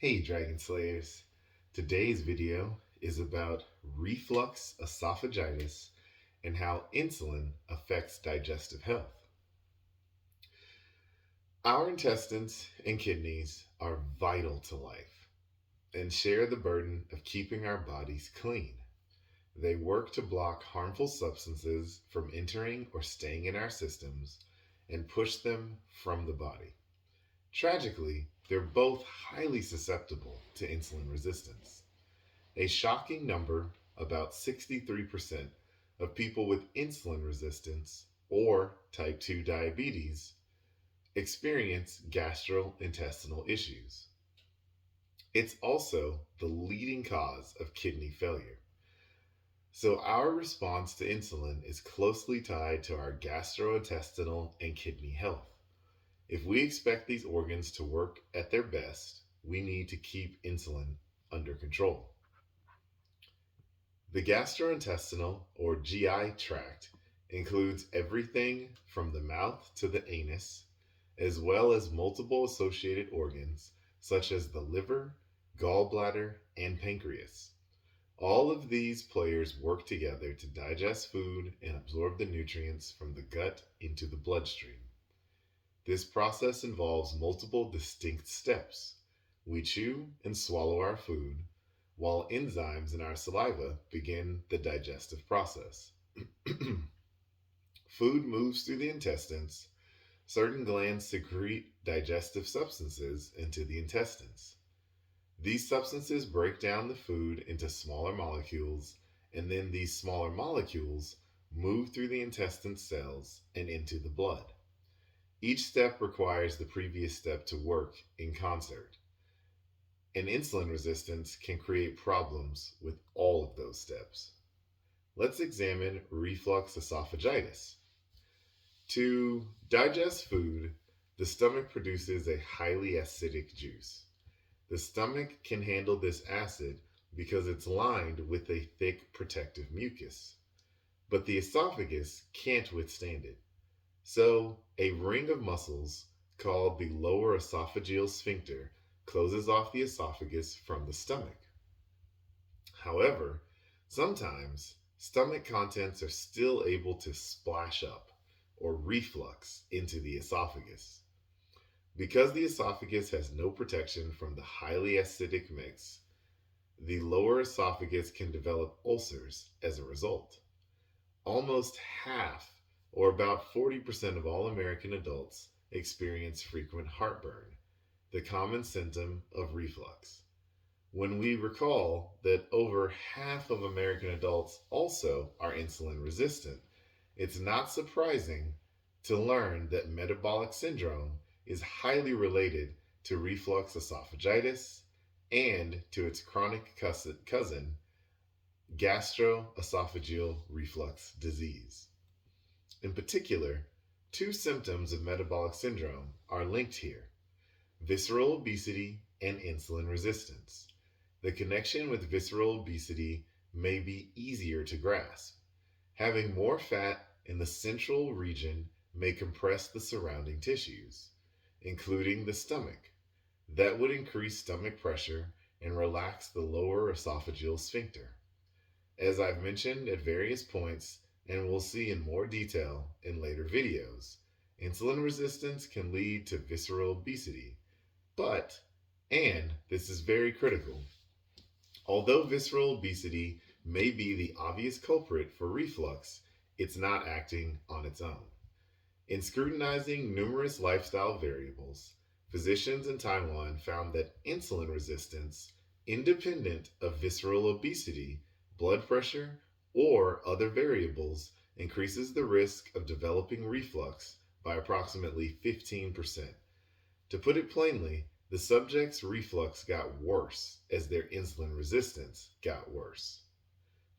Hey Dragon Slayers! Today's video is about reflux esophagitis and how insulin affects digestive health. Our intestines and kidneys are vital to life and share the burden of keeping our bodies clean. They work to block harmful substances from entering or staying in our systems and push them from the body. Tragically, they're both highly susceptible to insulin resistance. A shocking number, about 63% of people with insulin resistance or type 2 diabetes experience gastrointestinal issues. It's also the leading cause of kidney failure. So, our response to insulin is closely tied to our gastrointestinal and kidney health. If we expect these organs to work at their best, we need to keep insulin under control. The gastrointestinal or GI tract includes everything from the mouth to the anus, as well as multiple associated organs such as the liver, gallbladder, and pancreas. All of these players work together to digest food and absorb the nutrients from the gut into the bloodstream. This process involves multiple distinct steps. We chew and swallow our food, while enzymes in our saliva begin the digestive process. Food moves through the intestines. Certain glands secrete digestive substances into the intestines. These substances break down the food into smaller molecules, and then these smaller molecules move through the intestine cells and into the blood. Each step requires the previous step to work in concert, and insulin resistance can create problems with all of those steps. Let's examine reflux esophagitis. To digest food, the stomach produces a highly acidic juice. The stomach can handle this acid because it's lined with a thick protective mucus, but the esophagus can't withstand it. So, a ring of muscles called the lower esophageal sphincter closes off the esophagus from the stomach. However, sometimes stomach contents are still able to splash up or reflux into the esophagus. Because the esophagus has no protection from the highly acidic mix, the lower esophagus can develop ulcers as a result. Almost half, or about 40% of all American adults, experience frequent heartburn, the common symptom of reflux. When we recall that over half of American adults also are insulin resistant, it's not surprising to learn that metabolic syndrome is highly related to reflux esophagitis and to its chronic cousin, gastroesophageal reflux disease. In particular, two symptoms of metabolic syndrome are linked here: visceral obesity and insulin resistance. The connection with visceral obesity may be easier to grasp. Having more fat in the central region may compress the surrounding tissues, including the stomach. That would increase stomach pressure and relax the lower esophageal sphincter. As I've mentioned at various points, and we'll see in more detail in later videos, insulin resistance can lead to visceral obesity. But, and this is very critical, although visceral obesity may be the obvious culprit for reflux, it's not acting on its own. In scrutinizing numerous lifestyle variables, physicians in Taiwan found that insulin resistance, independent of visceral obesity, blood pressure, or other variables, increases the risk of developing reflux by approximately 15%. To put it plainly, the subject's reflux got worse as their insulin resistance got worse.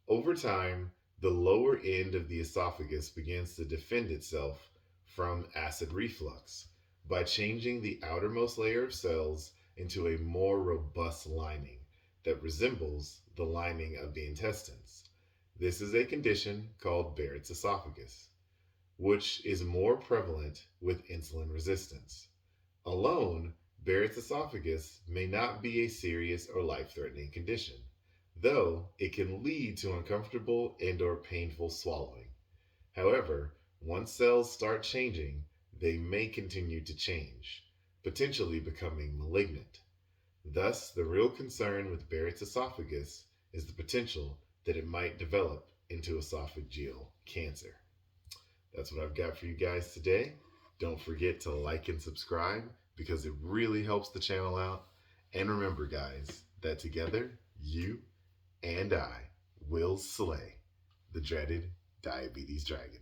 Over time, the lower end of the esophagus begins to defend itself from acid reflux by changing the outermost layer of cells into a more robust lining that resembles the lining of the intestines. This is a condition called Barrett's esophagus, which is more prevalent with insulin resistance. Alone, Barrett's esophagus may not be a serious or life-threatening condition, though it can lead to uncomfortable and or painful swallowing. However, once cells start changing, they may continue to change, potentially becoming malignant. Thus, the real concern with Barrett's esophagus is the potential that it might develop into esophageal cancer. That's what I've got for you guys today. Don't forget to like and subscribe because it really helps the channel out. And remember, guys, that together, you and I will slay the dreaded diabetes dragon.